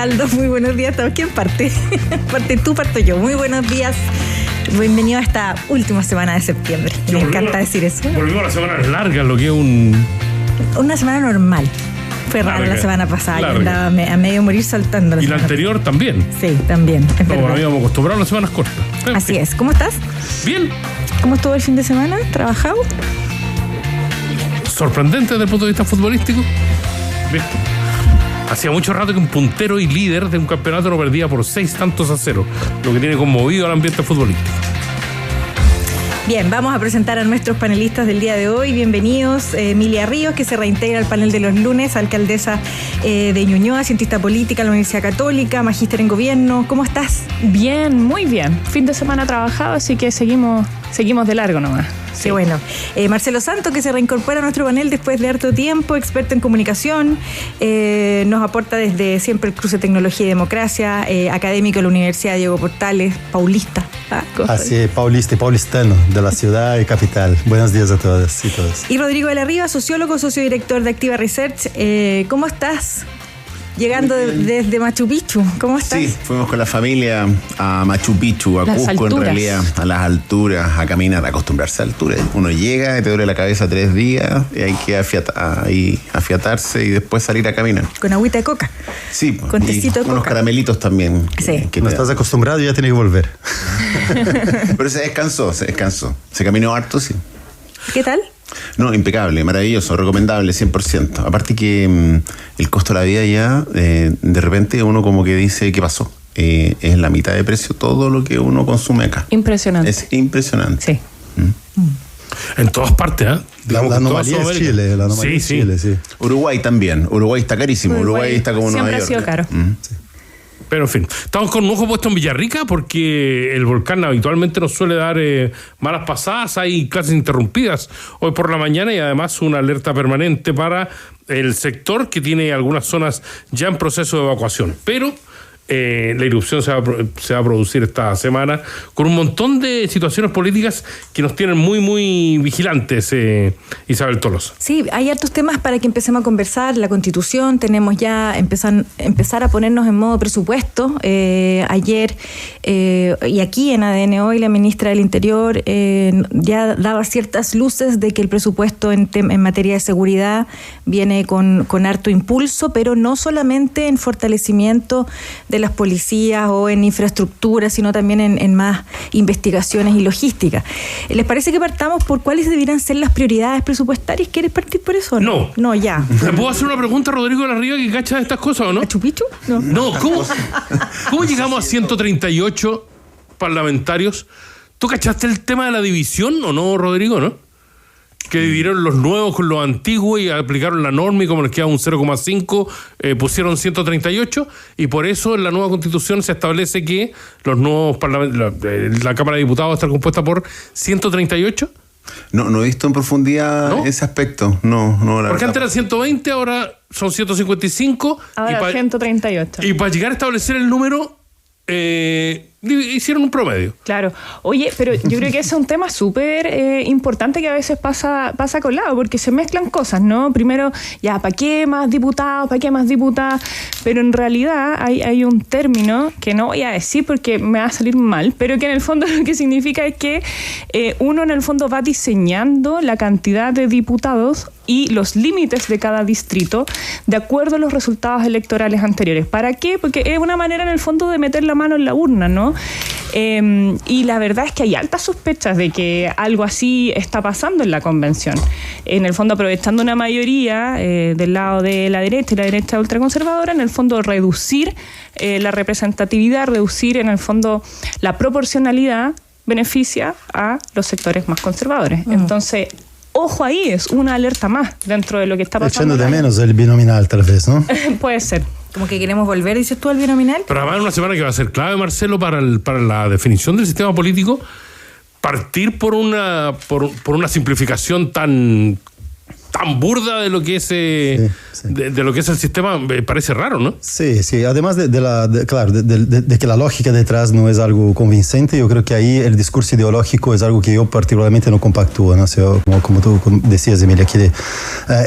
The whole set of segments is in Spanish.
Aldo, muy buenos días. ¿Quién parte? ¿Parte tú, parto yo? Muy buenos días. Bienvenido a esta última semana de septiembre. Me encanta decir eso. Volvimos a la semana larga, lo que es una semana normal. Fue rara la semana pasada, yo andaba a medio morir saltando. Y la anterior también. Sí, también. No, habíamos acostumbrado a las semanas cortas. Así es. ¿Cómo estás? Bien. ¿Cómo estuvo el fin de semana? ¿Trabajado? Sorprendente desde el punto de vista futbolístico. ¿Viste? Hacía mucho rato que un puntero y líder de un campeonato lo perdía por 6-0, lo que tiene conmovido al ambiente futbolístico. Bien, vamos a presentar a nuestros panelistas del día de hoy. Bienvenidos, Emilia Ríos, que se reintegra al panel de los lunes, alcaldesa de Ñuñoa, cientista política en la Universidad Católica, magíster en gobierno. ¿Cómo estás? Bien, muy bien. Fin de semana trabajado, así que seguimos de largo nomás. Sí. Qué bueno. Marcelo Santos, que se reincorpora a nuestro panel después de harto tiempo, experto en comunicación, nos aporta desde siempre el cruce Tecnología y Democracia, académico de la Universidad Diego Portales, paulista. Así es, paulista y paulistano de la ciudad y capital. Buenos días a todas y todos. Y Rodrigo de la Riva, sociólogo, socio director de Activa Research. ¿Cómo estás? Llegando desde Machu Picchu, ¿cómo estás? Sí, fuimos con la familia a Machu Picchu, a Cusco en realidad, a las alturas, a caminar, a acostumbrarse a alturas. Uno llega y te duele la cabeza 3 días y hay que afiatarse y después salir a caminar. Con agüita de coca. Sí, con tecito de coca. Unos caramelitos también. Sí. No estás acostumbrado y ya tienes que volver. Pero se descansó. Se caminó harto, sí. ¿Qué tal? No, impecable, maravilloso, recomendable, 100%. Aparte que el costo de la vida ya, de repente uno como que dice, ¿qué pasó? Es la mitad de precio todo lo que uno consume acá. Impresionante. Es impresionante. Sí. En todas partes, ¿eh? La anomalía es Chile. La anomalía es Chile, sí. Uruguay también. Uruguay está carísimo. Uruguay está como Nueva York. Siempre ha sido caro. Sí. Pero en fin, estamos con un ojo puesto en Villarrica porque el volcán habitualmente nos suele dar malas pasadas, hay clases interrumpidas hoy por la mañana y además una alerta permanente para el sector que tiene algunas zonas ya en proceso de evacuación. Pero la erupción se va a producir esta semana con un montón de situaciones políticas que nos tienen muy, muy vigilantes, Isabel Tolosa. Sí, hay hartos temas para que empecemos a conversar. La Constitución, tenemos ya empezar a ponernos en modo presupuesto. Ayer y aquí en ADN Hoy, la ministra del Interior ya daba ciertas luces de que el presupuesto en materia de seguridad viene con harto impulso, pero no solamente en fortalecimiento de las policías o en infraestructura, sino también en más investigaciones y logística. ¿Les parece que partamos por cuáles deberían ser las prioridades presupuestarias? ¿Quieres partir por eso? No. No, ya. ¿Le puedo hacer una pregunta a Rodrigo de la Riva que cacha de estas cosas o no? ¿Machu Picchu? No, ¿cómo llegamos a 138 parlamentarios? ¿Tú cachaste el tema de la división o no, Rodrigo, no? Que dividieron los nuevos con los antiguos y aplicaron la norma y como les queda un 0,5 pusieron 138 y por eso en la nueva Constitución se establece que los nuevos la Cámara de Diputados va a estar compuesta por 138. No he visto en profundidad ese aspecto. No. Porque antes era 120, ahora son 155. Ahora 138. Y para llegar a establecer el número, hicieron un promedio. Claro. Oye, pero yo creo que ese es un tema súper importante que a veces pasa colado, porque se mezclan cosas, ¿no? Primero, ya, ¿para qué más diputados? ¿Para qué más diputadas? Pero en realidad hay un término que no voy a decir porque me va a salir mal, pero que en el fondo lo que significa es que uno en el fondo va diseñando la cantidad de diputados y los límites de cada distrito de acuerdo a los resultados electorales anteriores. ¿Para qué? Porque es una manera en el fondo de meter la mano en la urna, ¿no? Y la verdad es que hay altas sospechas de que algo así está pasando en la convención. En el fondo, aprovechando una mayoría del lado de la derecha y la derecha ultraconservadora, en el fondo reducir la representatividad, reducir en el fondo la proporcionalidad beneficia a los sectores más conservadores. Entonces, ojo ahí, es una alerta más dentro de lo que está pasando. Echando de menos el binominal, tal vez, ¿no? Puede ser. Como que queremos volver, dices tú, al binominal. Pero además una semana que va a ser clave, Marcelo, para la definición del sistema político, partir por una simplificación tan burda de lo que es de lo que es el sistema, me parece raro, ¿no? Sí, sí. Además de que la lógica detrás no es algo convincente, yo creo que ahí el discurso ideológico es algo que yo particularmente no compactúo, ¿no? O sea, como tú decías, Emilia, que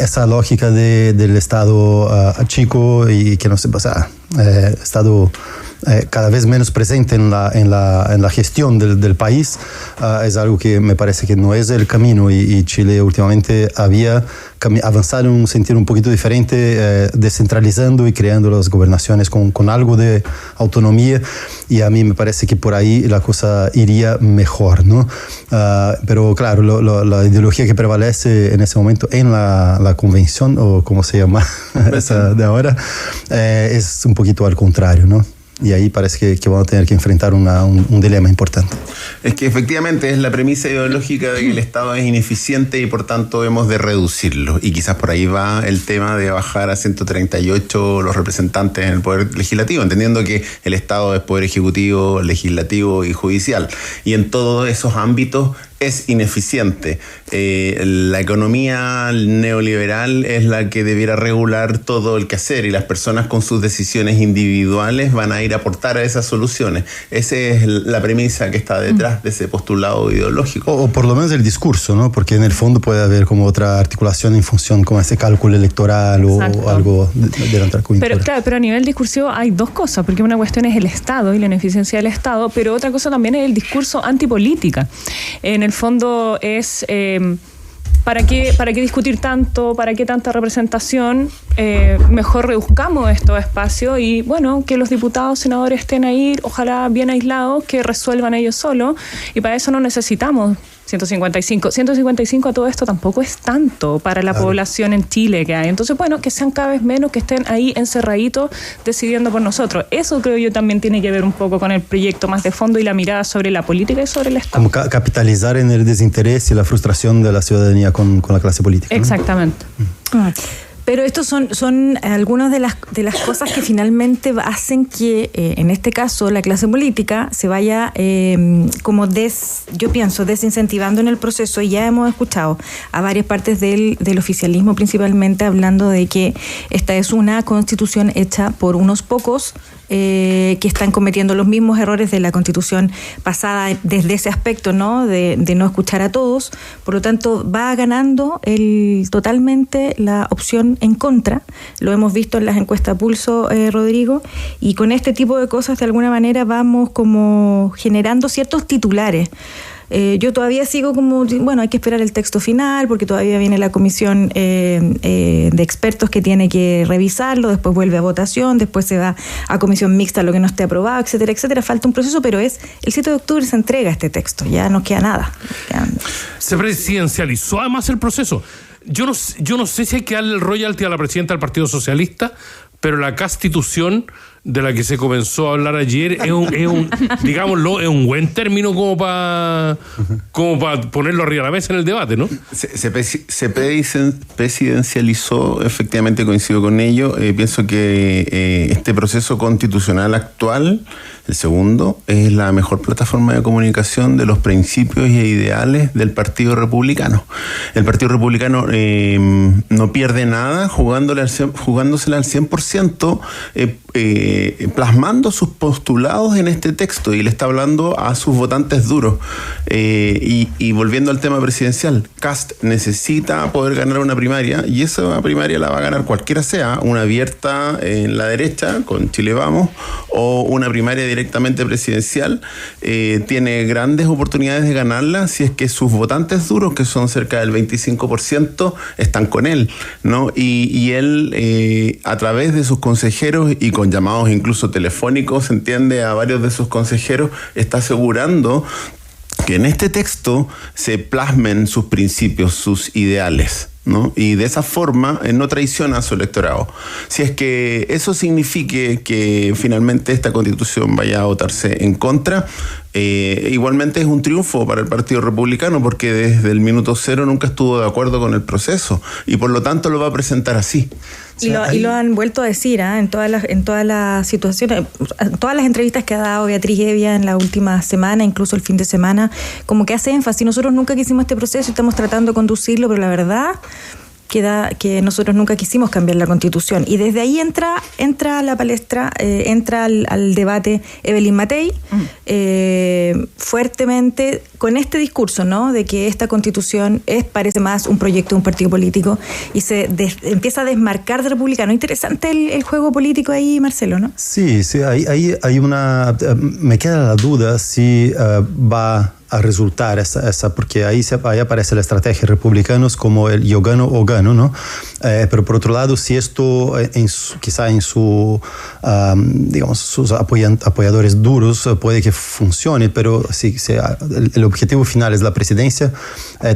esa lógica del Estado chico y que no se pasa, Estado cada vez menos presente en la gestión del país, es algo que me parece que no es el camino, y Chile últimamente había avanzado en un sentido un poquito diferente, descentralizando y creando las gobernaciones con algo de autonomía, y a mí me parece que por ahí la cosa iría mejor, ¿no? Pero claro, la ideología que prevalece en ese momento en la convención, o como se llama esa de ahora, es un poquito al contrario, ¿no? Y ahí parece que vamos a tener que enfrentar un dilema importante. Es que efectivamente es la premisa ideológica de que el Estado es ineficiente y por tanto hemos de reducirlo. Y quizás por ahí va el tema de bajar a 138 los representantes en el Poder Legislativo, entendiendo que el Estado es Poder Ejecutivo, Legislativo y Judicial. Y en todos esos ámbitos es ineficiente. La economía neoliberal es la que debiera regular todo el quehacer, y las personas con sus decisiones individuales van a ir a aportar a esas soluciones. Esa es la premisa que está detrás de ese postulado ideológico. O por lo menos el discurso, ¿no? Porque en el fondo puede haber como otra articulación en función con ese cálculo electoral o algo de la otra coyuntura. Pero claro, pero a nivel discursivo hay dos cosas, porque una cuestión es el Estado y la ineficiencia del Estado, pero otra cosa también es el discurso antipolítica. En el fondo es ¿para qué discutir tanto? ¿Para qué tanta representación? Mejor reduzcamos estos espacios y, bueno, que los diputados, senadores estén ahí, ojalá bien aislados, que resuelvan ellos solos, y para eso no necesitamos 155. 155 a todo esto tampoco es tanto para la población en Chile que hay. Entonces, bueno, que sean cada vez menos, que estén ahí encerraditos decidiendo por nosotros. Eso creo yo también tiene que ver un poco con el proyecto más de fondo y la mirada sobre la política y sobre el Estado. Como capitalizar en el desinterés y la frustración de la ciudadanía con la clase política, ¿no? Exactamente. Pero estos son algunas de las cosas que finalmente hacen que, en este caso, la clase política se vaya yo pienso, desincentivando en el proceso. Y ya hemos escuchado a varias partes del oficialismo principalmente hablando de que esta es una constitución hecha por unos pocos que están cometiendo los mismos errores de la constitución pasada desde ese aspecto, ¿no? De no escuchar a todos. Por lo tanto, va ganando totalmente la opción en contra. Lo hemos visto en las encuestas Pulso, Rodrigo, y con este tipo de cosas de alguna manera vamos como generando ciertos titulares. Yo todavía sigo como, bueno, hay que esperar el texto final porque todavía viene la comisión de expertos que tiene que revisarlo, después vuelve a votación, después se va a comisión mixta lo que no esté aprobado, etcétera, etcétera. Falta un proceso, pero el 7 de octubre se entrega este texto, ya no queda nada. Se presidencializó además el proceso. Yo no sé si hay que darle el royalty a la presidenta del Partido Socialista, pero la Constitución de la que se comenzó a hablar ayer es un buen término como para ponerlo arriba de la mesa en el debate, ¿no? Se presidencializó, efectivamente coincido con ello. Pienso que este proceso constitucional actual, el segundo, es la mejor plataforma de comunicación de los principios y ideales del Partido Republicano. El Partido Republicano no pierde nada jugándosela al 100%, plasmando sus postulados en este texto, y le está hablando a sus votantes duros. Y volviendo al tema presidencial, Kast necesita poder ganar una primaria, y esa primaria la va a ganar cualquiera sea, una abierta en la derecha con Chile Vamos o una primaria directamente presidencial. Tiene grandes oportunidades de ganarla si es que sus votantes duros, que son cerca del 25%, están con él, ¿no? Y él, a través de sus consejeros y con llamados incluso telefónicos, se entiende, a varios de sus consejeros, está asegurando que en este texto se plasmen sus principios, sus ideales, ¿no? Y de esa forma no traiciona a su electorado. Si es que eso signifique que finalmente esta constitución vaya a votarse en contra, igualmente es un triunfo para el Partido Republicano, porque desde el minuto cero nunca estuvo de acuerdo con el proceso y por lo tanto lo va a presentar así. Y lo han vuelto a decir en todas las situaciones, en todas las entrevistas que ha dado Beatriz Hevia en la última semana, incluso el fin de semana, como que hace énfasis. Nosotros nunca quisimos este proceso y estamos tratando de conducirlo, pero la verdad que nosotros nunca quisimos cambiar la Constitución. Y desde ahí entra a la palestra, entra al debate Evelyn Matei, fuertemente con este discurso, ¿no? De que esta Constitución parece más un proyecto de un partido político y se empieza a desmarcar de republicano. Interesante el juego político ahí, Marcelo, ¿no? Sí, hay una... me queda la duda si va a resultar esa porque ahí aparece la estrategia republicanos como el yo gano o gano, ¿no? Pero por otro lado, si esto quizá en digamos, sus apoyadores duros puede que funcione, pero si el objetivo final es la presidencia,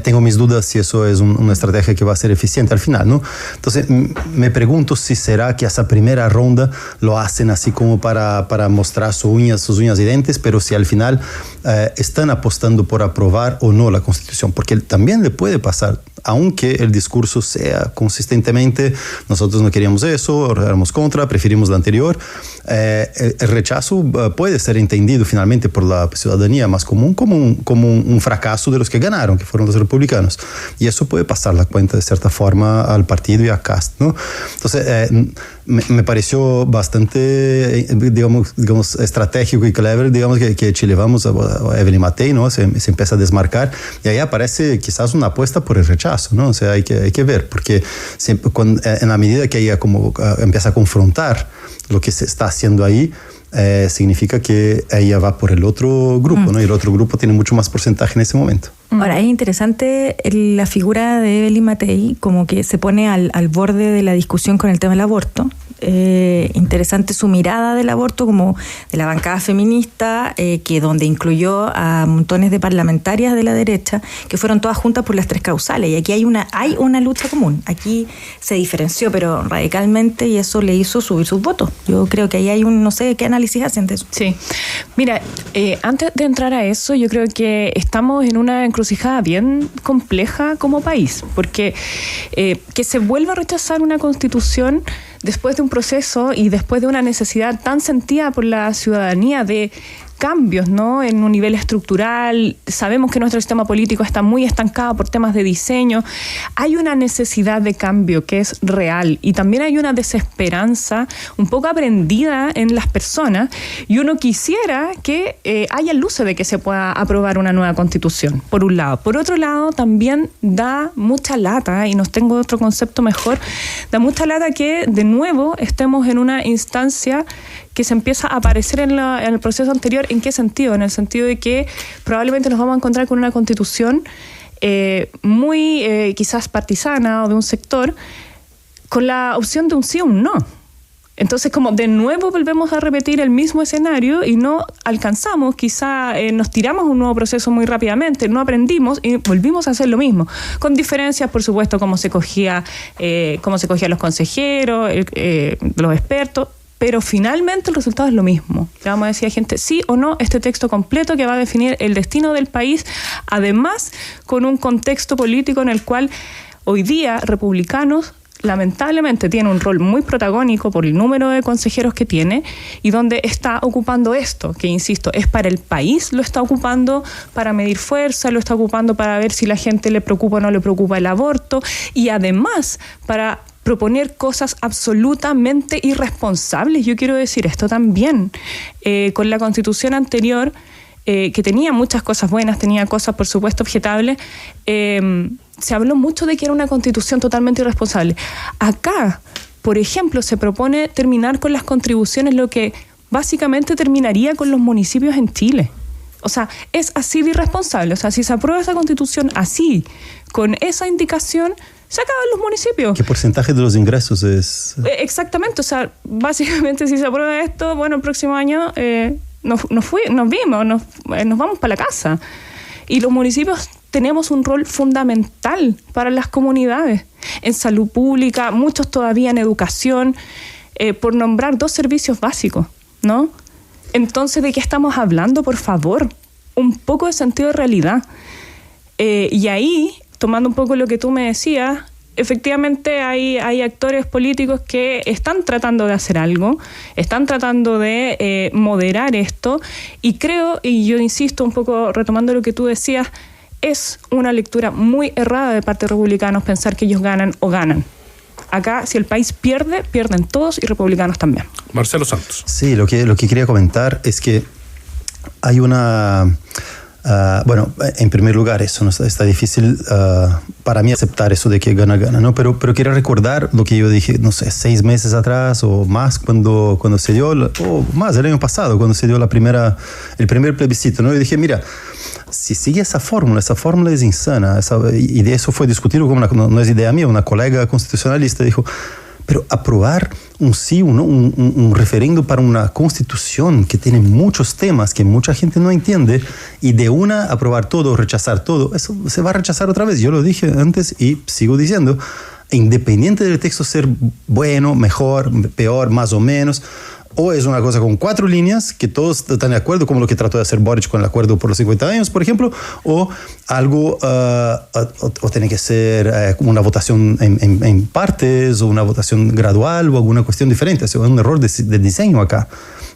tengo mis dudas si eso es una estrategia que va a ser eficiente al final, ¿no? Entonces me pregunto si será que esa primera ronda lo hacen así como para mostrar sus uñas y dientes, pero si al final están apostando por aprobar o no la Constitución, porque también le puede pasar, aunque el discurso sea consistentemente nosotros no queríamos eso, éramos contra, preferimos la anterior, el rechazo puede ser entendido finalmente por la ciudadanía más común como un fracaso de los que ganaron, que fueron los republicanos, y eso puede pasar la cuenta de cierta forma al partido y a Kast, ¿no? Entonces me pareció bastante digamos estratégico y clever, digamos, que Chile vamos a Evelyn Matei, ¿no? Se empieza a desmarcar y ahí aparece quizás una apuesta por el rechazo, ¿no? O sea, hay que ver, porque en la medida que ella como empieza a confrontar lo que se está haciendo ahí, significa que ella va por el otro grupo, ¿no? Y el otro grupo tiene mucho más porcentaje en ese momento. Ahora, es interesante la figura de Evelyn Matei, como que se pone al borde de la discusión con el tema del aborto. Interesante su mirada del aborto como de la bancada feminista, que donde incluyó a montones de parlamentarias de la derecha que fueron todas juntas por las 3 causales, y aquí hay una lucha común. Aquí se diferenció pero radicalmente, y eso le hizo subir sus votos. Yo creo que ahí hay no sé qué análisis hacen de eso. Sí, mira, antes de entrar a eso, yo creo que estamos en una encrucijada bien compleja como país, porque que se vuelva a rechazar una Constitución después de un proceso y después de una necesidad tan sentida por la ciudadanía de cambios, ¿no? En un nivel estructural. Sabemos que nuestro sistema político está muy estancado por temas de diseño. Hay una necesidad de cambio que es real, y también hay una desesperanza un poco aprendida en las personas, y uno quisiera que haya luces de que se pueda aprobar una nueva Constitución, por un lado. Por otro lado, también da mucha lata, y no tengo otro concepto mejor, da mucha lata que de nuevo estemos en una instancia que se empieza a aparecer en el proceso anterior. ¿En qué sentido? En el sentido de que probablemente nos vamos a encontrar con una Constitución muy quizás partisana o de un sector, con la opción de un sí o un no. Entonces, como de nuevo volvemos a repetir el mismo escenario y no alcanzamos, quizá nos tiramos un nuevo proceso muy rápidamente, no aprendimos y volvimos a hacer lo mismo, con diferencias, por supuesto, cómo se cogían los consejeros, los expertos. Pero finalmente el resultado es lo mismo. Le vamos a decir a gente sí o no este texto completo que va a definir el destino del país, además con un contexto político en el cual hoy día republicanos lamentablemente tiene un rol muy protagónico por el número de consejeros que tiene, y donde está ocupando esto, que insisto, es para el país, lo está ocupando para medir fuerza, lo está ocupando para ver si la gente le preocupa o no le preocupa el aborto, y además para proponer cosas absolutamente irresponsables. Yo quiero decir esto también. Con la Constitución anterior, que tenía muchas cosas buenas, tenía cosas, por supuesto, objetables, se habló mucho de que era una Constitución totalmente irresponsable. Acá, por ejemplo, se propone terminar con las contribuciones, lo que básicamente terminaría con los municipios en Chile. O sea, es así de irresponsable. O sea, si se aprueba esa Constitución así, con esa indicación, se acaban los municipios. ¿Qué porcentaje de los ingresos es? Exactamente, o sea, básicamente si se aprueba esto, bueno, el próximo año nos vamos para la casa. Y los municipios tenemos un rol fundamental para las comunidades, en salud pública, muchos todavía en educación, por nombrar 2 servicios básicos, ¿no? Entonces, ¿de qué estamos hablando? Por favor, un poco de sentido de realidad. Y ahí, tomando un poco lo que tú me decías, efectivamente hay actores políticos que están tratando de hacer algo, están tratando de moderar esto, y creo, y yo insisto un poco retomando lo que tú decías, es una lectura muy errada de parte de republicanos pensar que ellos ganan o ganan. Acá, si el país pierde, pierden todos y republicanos también. Marcelo Santos. Sí, lo que quería comentar es que hay una... bueno, en primer lugar, eso no está difícil para mí aceptar eso de que gana, ¿no? Pero quiero recordar lo que yo dije, no sé, 6 meses atrás o más, cuando se dio, o más, el año pasado, cuando se dio el primer plebiscito, ¿no? Y dije, mira, si sigue esa fórmula es insana, y de eso fue discutido, no es idea mía, una colega constitucionalista dijo, pero aprobar un referendo para una constitución que tiene muchos temas que mucha gente no entiende, y de una aprobar todo, rechazar todo, eso se va a rechazar otra vez. Yo lo dije antes y sigo diciendo, independiente del texto ser bueno, mejor, peor, más o menos, o es una cosa con 4 líneas que todos están de acuerdo, como lo que trató de hacer Boric con el acuerdo por los 50 años, por ejemplo, o algo, o tiene que ser una votación en partes, o una votación gradual, o alguna cuestión diferente. O sea, es un error de diseño acá,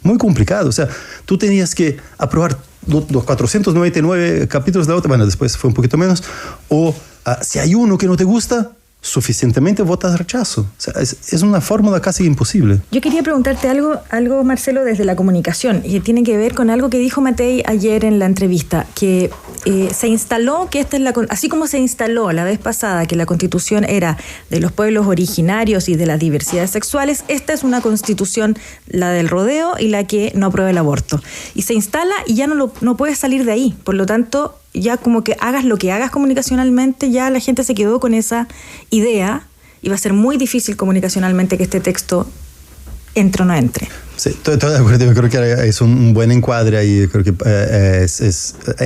muy complicado. O sea, tú tenías que aprobar los 499 capítulos de la otra, bueno, después fue un poquito menos, o si hay uno que no te gusta, suficientemente votas rechazo. O sea, es una fórmula casi imposible. Yo quería preguntarte algo, Marcelo, desde la comunicación, y tiene que ver con algo que dijo Matei ayer en la entrevista, que se instaló que esta es así como se instaló la vez pasada que la Constitución era de los pueblos originarios y de las diversidades sexuales, esta es una Constitución, la del rodeo y la que no aprueba el aborto. Y se instala y ya no puedes salir de ahí. Por lo tanto, ya como que hagas lo que hagas comunicacionalmente, ya la gente se quedó con esa idea y va a ser muy difícil comunicacionalmente que este texto entre o no entre. Sí, estoy de acuerdo. Yo creo que es un buen encuadre ahí. Creo que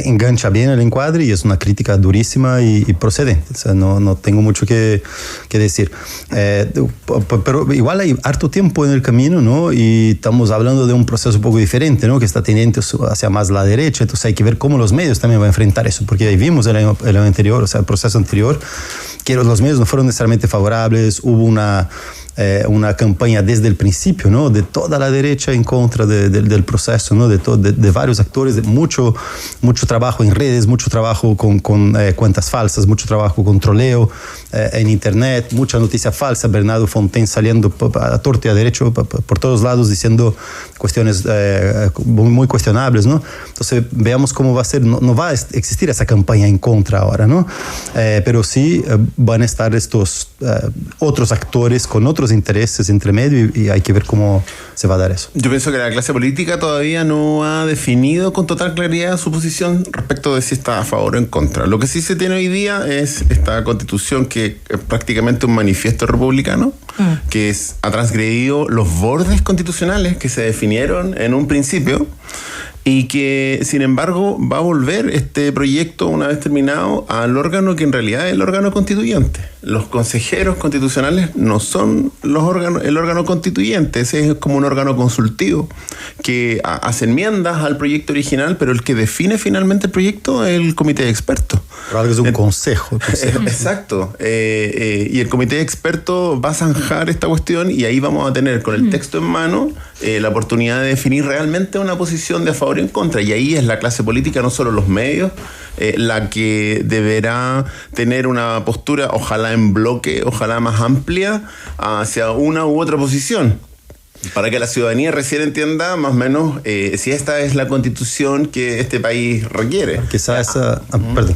engancha bien el encuadre y es una crítica durísima y procedente. O sea, no tengo mucho que decir. Pero igual hay harto tiempo en el camino, ¿no? Y estamos hablando de un proceso un poco diferente, ¿no? Que está tendiente hacia más la derecha. Entonces hay que ver cómo los medios también van a enfrentar eso. Porque ahí vimos el año anterior, o sea, el proceso anterior, que los medios no fueron necesariamente favorables. Hubo una campaña desde el principio, ¿no? De toda la derecha en contra del proceso, ¿no? De varios actores, de mucho trabajo en redes, mucho trabajo con cuentas falsas, mucho trabajo con troleo en internet, mucha noticia falsa, Bernardo Fontaine saliendo a torto y a derecho por todos lados diciendo cuestiones muy cuestionables, ¿no? Entonces veamos cómo va a ser, no va a existir esa campaña en contra ahora, ¿no? Pero sí van a estar estos otros actores con otros intereses entre medio y hay que ver cómo se va a dar eso. Yo pienso que la clase política todavía no ha definido con total claridad su posición respecto de si está a favor o en contra. Lo que sí se tiene hoy día es esta Constitución que es prácticamente un manifiesto republicano, que ha transgredido los bordes constitucionales que se definieron en un principio y que, sin embargo, va a volver este proyecto, una vez terminado, al órgano que en realidad es el órgano constituyente. Los consejeros constitucionales no son el órgano constituyente, ese es como un órgano consultivo que hace enmiendas al proyecto original, pero el que define finalmente el proyecto es el comité de expertos. Pero algo es un consejo. Exacto. Y el comité de expertos va a zanjar esta cuestión y ahí vamos a tener con el texto en mano la oportunidad de definir realmente una posición de a favor y en contra. Y ahí es la clase política, no solo los medios, la que deberá tener una postura, ojalá en bloque, ojalá más amplia, hacia una u otra posición. Para que la ciudadanía recién entienda más o menos si esta es la Constitución que este país requiere. Quizás perdón.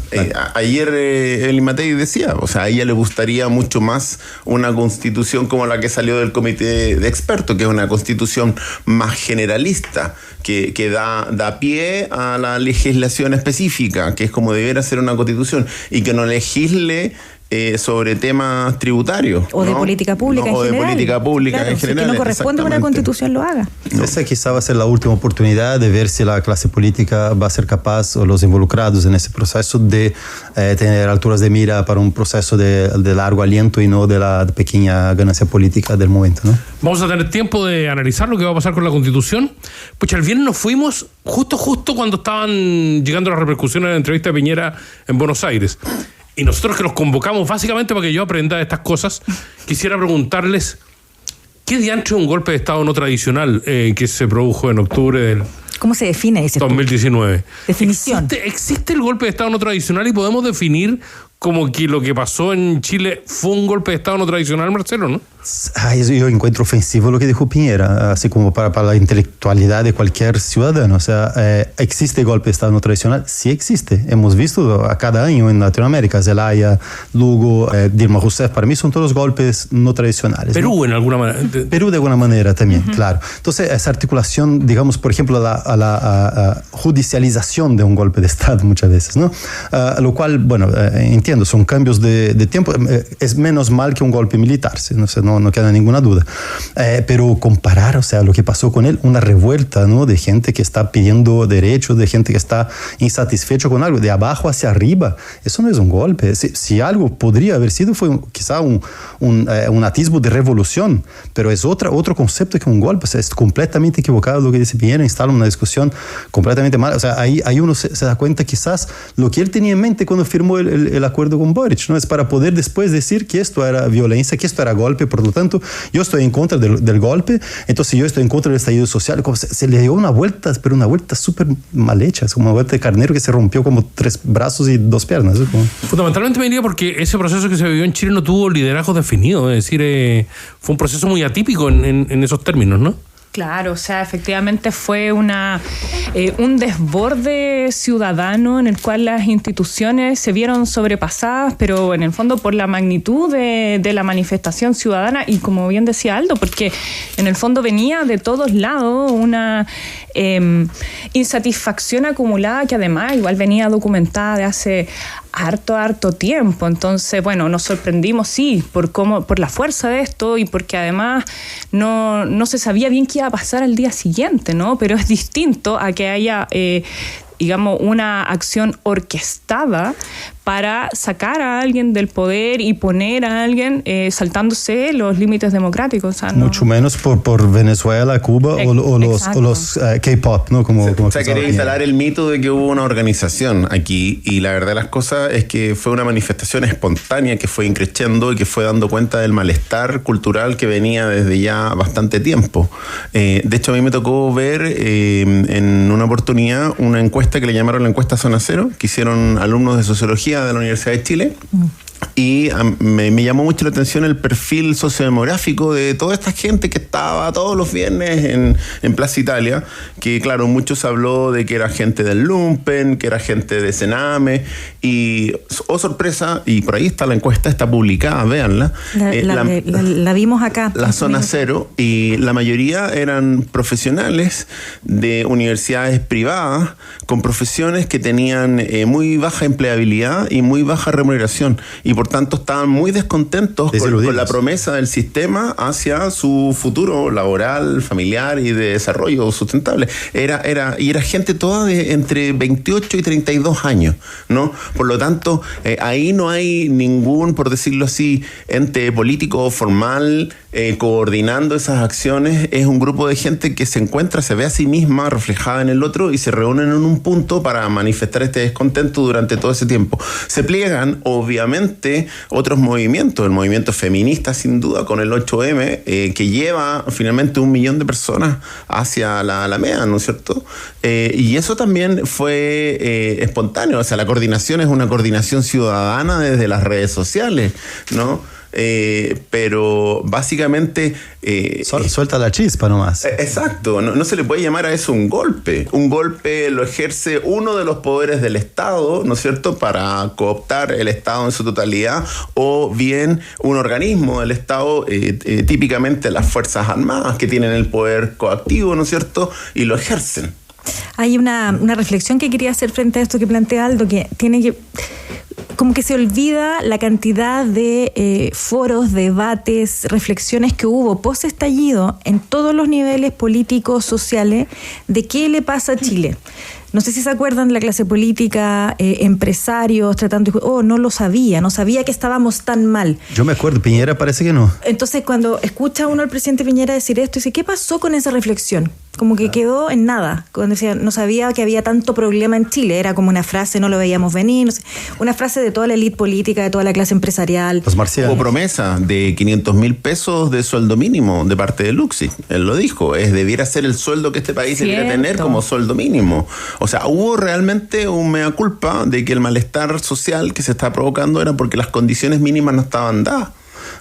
Ayer Evelyn Matei decía, o sea, a ella le gustaría mucho más una Constitución como la que salió del comité de expertos, que es una Constitución más generalista, que da pie a la legislación específica, que es como debiera ser una Constitución, y que no legisle sobre temas tributarios. O de política pública en general. O de política pública en general. Que no corresponde a una Constitución lo haga. Esa quizá va a ser la última oportunidad de ver si la clase política va a ser capaz, o los involucrados en ese proceso, de tener alturas de mira para un proceso de largo aliento y no de la pequeña ganancia política del momento, ¿no? Vamos a tener tiempo de analizar lo que va a pasar con la Constitución. Pues el viernes nos fuimos justo cuando estaban llegando las repercusiones de la entrevista de Piñera en Buenos Aires. Y nosotros, que los convocamos básicamente para que yo aprenda de estas cosas, quisiera preguntarles ¿qué diantre un golpe de Estado no tradicional que se produjo en octubre ¿Cómo se define ese 2019. Definición. ¿Existe el golpe de Estado no tradicional y podemos definir como que lo que pasó en Chile fue un golpe de Estado no tradicional, Marcelo, ¿no? Yo encuentro ofensivo lo que dijo Piñera, así como para la intelectualidad de cualquier ciudadano. O sea, ¿existe golpe de Estado no tradicional? Sí existe. Hemos visto a cada año en Latinoamérica, Zelaya, Lugo, Dilma Rousseff, para mí son todos golpes no tradicionales. Perú, ¿no? En alguna manera. Perú de alguna manera también, claro. Entonces, esa articulación, digamos, por ejemplo, a la judicialización de un golpe de Estado muchas veces, ¿no? Lo cual, bueno, entiendo, son cambios de tiempo. Es menos mal que un golpe militar, no queda ninguna duda. Pero comparar, o sea, lo que pasó con él, una revuelta, ¿no? De gente que está pidiendo derechos, de gente que está insatisfecho con algo, de abajo hacia arriba, eso no es un golpe. Si algo podría haber sido, fue quizá un atisbo de revolución, pero es otro concepto que un golpe. O sea, es completamente equivocado lo que dice Piñera, instala una discusión completamente mala. O sea, ahí uno se da cuenta quizás lo que él tenía en mente cuando firmó el acuerdo con Boric, ¿no? Es para poder después decir que esto era violencia, que esto era golpe, por lo tanto, yo estoy en contra del golpe, entonces yo estoy en contra del estallido social. Como se le dio una vuelta, pero una vuelta súper mal hecha, es como una vuelta de carnero que se rompió como 3 brazos y 2 piernas. ¿Sí? Fundamentalmente me diría porque ese proceso que se vivió en Chile no tuvo liderazgo definido, es decir, fue un proceso muy atípico en esos términos, ¿no? Claro, o sea, efectivamente fue un desborde ciudadano en el cual las instituciones se vieron sobrepasadas, pero en el fondo por la magnitud de la manifestación ciudadana y como bien decía Aldo, porque en el fondo venía de todos lados una insatisfacción acumulada que además igual venía documentada de hace harto tiempo. Entonces, bueno, nos sorprendimos, sí, por la fuerza de esto y porque además no se sabía bien qué iba a pasar al día siguiente, ¿no? Pero es distinto a que haya, digamos, una acción orquestada para sacar a alguien del poder y poner a alguien saltándose los límites democráticos. O sea, no... Mucho menos por Venezuela, Cuba o los K-pop, ¿no? O sea, quería instalar el mito de que hubo una organización aquí y la verdad de las cosas es que fue una manifestación espontánea que fue increciendo y que fue dando cuenta del malestar cultural que venía desde ya bastante tiempo. De hecho, a mí me tocó ver en una oportunidad una encuesta que le llamaron la encuesta Zona Cero, que hicieron alumnos de sociología de la Universidad de Chile. Y me llamó mucho la atención el perfil sociodemográfico de toda esta gente que estaba todos los viernes en Plaza Italia, que claro, muchos habló de que era gente del Lumpen, que era gente de Sename, y sorpresa, y por ahí está la encuesta, está publicada, véanla. La vimos acá. La Zona Cero, y la mayoría eran profesionales de universidades privadas, con profesiones que tenían muy baja empleabilidad y muy baja remuneración. Y por tanto estaban muy descontentos con la promesa del sistema hacia su futuro laboral, familiar y de desarrollo sustentable. Y era gente toda de entre 28 y 32 años, ¿no? Por lo tanto, ahí no hay ningún, por decirlo así, ente político formal coordinando esas acciones. Es un grupo de gente que se encuentra, se ve a sí misma reflejada en el otro y se reúnen en un punto para manifestar este descontento durante todo ese tiempo. Se pliegan, obviamente, otros movimientos, el movimiento feminista sin duda con el 8M, que lleva finalmente 1 millón de personas hacia la Alameda, ¿no es cierto? Y eso también fue espontáneo, o sea, la coordinación es una coordinación ciudadana desde las redes sociales, ¿no? Pero básicamente suelta la chispa nomás. Exacto, no se le puede llamar a eso un golpe. Un golpe lo ejerce uno de los poderes del Estado, ¿no es cierto?, para cooptar el Estado en su totalidad, o bien un organismo del Estado, típicamente las Fuerzas Armadas, que tienen el poder coactivo, ¿no es cierto?, y lo ejercen. Hay una reflexión que quería hacer frente a esto que plantea Aldo, que tiene que... como que se olvida la cantidad de foros, debates, reflexiones que hubo post-estallido en todos los niveles políticos, sociales, de qué le pasa a Chile. No sé si se acuerdan de la clase política, empresarios tratando de... no lo sabía, no sabía que estábamos tan mal. Yo me acuerdo, Piñera parece que no. Entonces cuando escucha uno al presidente Piñera decir esto, dice, ¿qué pasó con esa reflexión? Como que quedó en nada. Cuando decía, no sabía que había tanto problema en Chile, era como una frase, no lo veíamos venir, no sé, una frase de toda la élite política, de toda la clase empresarial. Los marcianos. Hubo promesa de 500.000 pesos de sueldo mínimo de parte de Luxi. Él lo dijo, debiera ser el sueldo que este país debiera tener como sueldo mínimo. O sea, hubo realmente un mea culpa de que el malestar social que se está provocando era porque las condiciones mínimas no estaban dadas.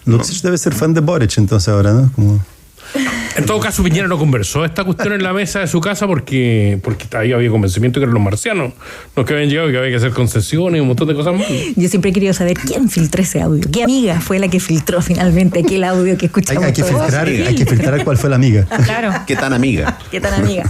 Luxi debe ser fan de Boric entonces ahora, ¿no? Como... En todo caso, Piñera no conversó esta cuestión en la mesa de su casa porque ahí había convencimiento que eran los marcianos los que habían llegado y que había que hacer concesiones y un montón de cosas más. Yo siempre he querido saber quién filtró ese audio. ¿Qué amiga fue la que filtró finalmente aquel audio que escuchamos? Hay que filtrar cuál fue la amiga. Claro. ¿Qué tan amiga? ¿Qué tan amiga?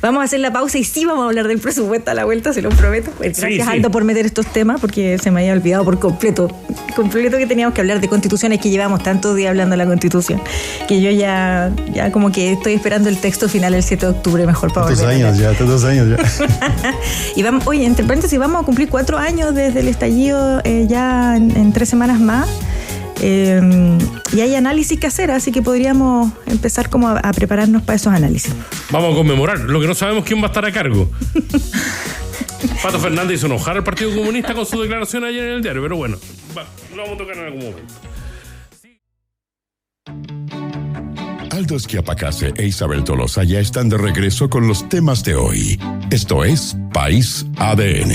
Vamos a hacer la pausa y sí vamos a hablar del presupuesto a la vuelta, se lo prometo. Gracias, Aldo, por meter estos temas porque se me había olvidado por completo que teníamos que hablar de constituciones, que llevamos tantos días hablando de la constitución, que yo ya como que estoy esperando el texto final el 7 de octubre mejor para volver. 2 años ya. Y vamos, oye, entre paréntesis, vamos a cumplir 4 años desde el estallido ya en 3 semanas más. Y hay análisis que hacer, así que podríamos empezar como a prepararnos para esos análisis. Vamos a conmemorar, lo que no sabemos quién va a estar a cargo. Pato Fernández hizo enojar al Partido Comunista con su declaración ayer en el diario, pero bueno, lo vamos a tocar en algún momento. Aldo Schiapacase e Isabel Tolosa ya están de regreso con los temas de hoy. Esto es País ADN.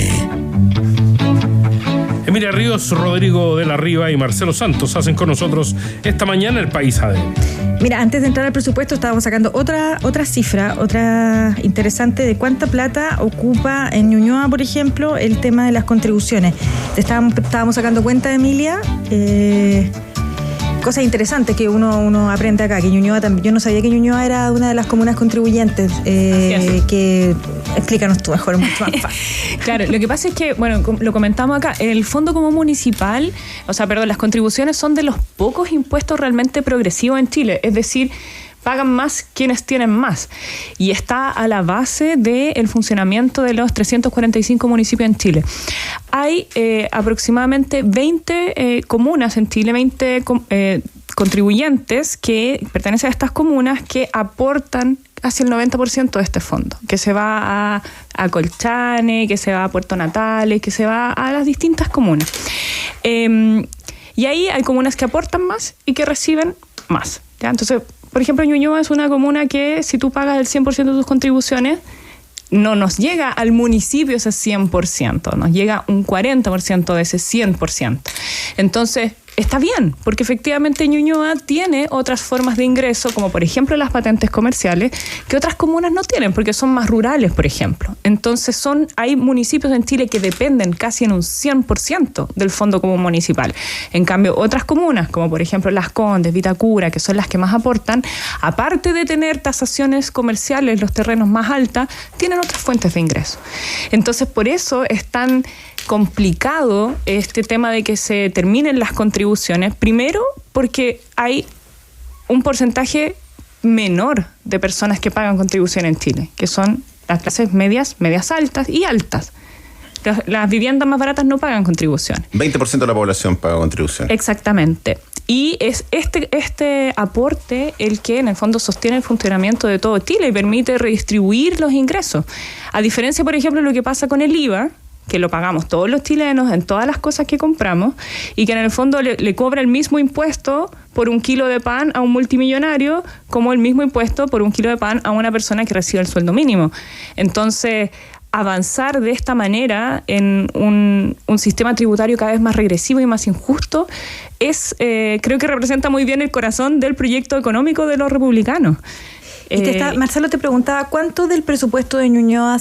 Emilia Ríos, Rodrigo de la Riva y Marcelo Santos hacen con nosotros esta mañana el País ADN. Mira, antes de entrar al presupuesto estábamos sacando otra cifra, otra interesante de cuánta plata ocupa en Ñuñoa, por ejemplo, el tema de las contribuciones. Estábamos sacando cuenta, Emilia, cosas interesantes que uno aprende acá, que Ñuñoa también, yo no sabía que Ñuñoa era una de las comunas contribuyentes, que explícanos tú mejor, mucho más fácil. Claro, lo que pasa es que, bueno, lo comentamos acá, el Fondo Común Municipal, las contribuciones son de los pocos impuestos realmente progresivos en Chile, es decir, pagan más quienes tienen más. Y está a la base del funcionamiento de los 345 municipios en Chile. Hay aproximadamente 20 comunas en Chile, 20 contribuyentes que pertenecen a estas comunas que aportan casi el 90% de este fondo, que se va a Colchane, que se va a Puerto Natales, que se va a las distintas comunas. Y ahí hay comunas que aportan más y que reciben más, ¿ya? Entonces, por ejemplo, Ñuñoa es una comuna que si tú pagas el 100% de tus contribuciones, no nos llega al municipio ese 100%, nos llega un 40% de ese 100%. Entonces, está bien, porque efectivamente Ñuñoa tiene otras formas de ingreso, como por ejemplo las patentes comerciales, que otras comunas no tienen, porque son más rurales, por ejemplo. Entonces hay municipios en Chile que dependen casi en un 100% del Fondo Común Municipal. En cambio, otras comunas, como por ejemplo Las Condes, Vitacura, que son las que más aportan, aparte de tener tasaciones comerciales, los terrenos más altas, tienen otras fuentes de ingreso. Entonces, por eso es tan complicado este tema de que se terminen las contribuciones. Primero, porque hay un porcentaje menor de personas que pagan contribución en Chile, que son las clases medias altas y altas. Las viviendas más baratas no pagan contribución. 20% de la población paga contribución. Exactamente. Y es este aporte el que en el fondo sostiene el funcionamiento de todo Chile y permite redistribuir los ingresos. A diferencia, por ejemplo, de lo que pasa con el IVA, que lo pagamos todos los chilenos en todas las cosas que compramos y que en el fondo le cobra el mismo impuesto por un kilo de pan a un multimillonario como el mismo impuesto por un kilo de pan a una persona que recibe el sueldo mínimo. Entonces, avanzar de esta manera en un sistema tributario cada vez más regresivo y más injusto creo que representa muy bien el corazón del proyecto económico de los republicanos. Marcelo te preguntaba, ¿cuánto del presupuesto de Ñuñoa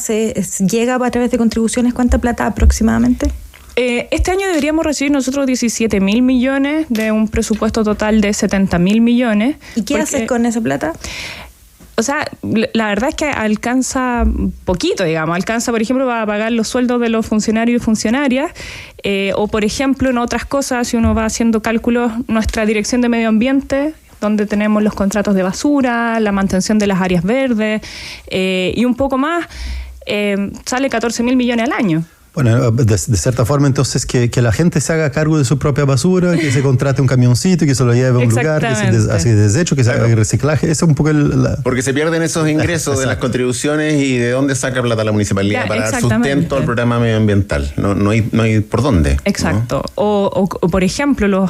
llega a través de contribuciones? ¿Cuánta plata aproximadamente? Este año deberíamos recibir nosotros 17.000 millones de un presupuesto total de 70.000 millones. ¿Y qué haces con esa plata? O sea, la verdad es que alcanza poquito, digamos. Alcanza, por ejemplo, para pagar los sueldos de los funcionarios y funcionarias. O, por ejemplo, en otras cosas, si uno va haciendo cálculos, nuestra Dirección de Medio Ambiente, donde tenemos los contratos de basura, la mantención de las áreas verdes y un poco más, sale 14.000 millones al año. Bueno, de cierta forma, entonces, que la gente se haga cargo de su propia basura, que se contrate un camioncito, que se lo lleve a un lugar, que se hace desecho, que se haga reciclaje. Eso es un poco Porque se pierden esos ingresos de las contribuciones y de dónde saca plata la municipalidad para dar sustento al programa medioambiental. No hay por dónde. Exacto. ¿No? O, por ejemplo, los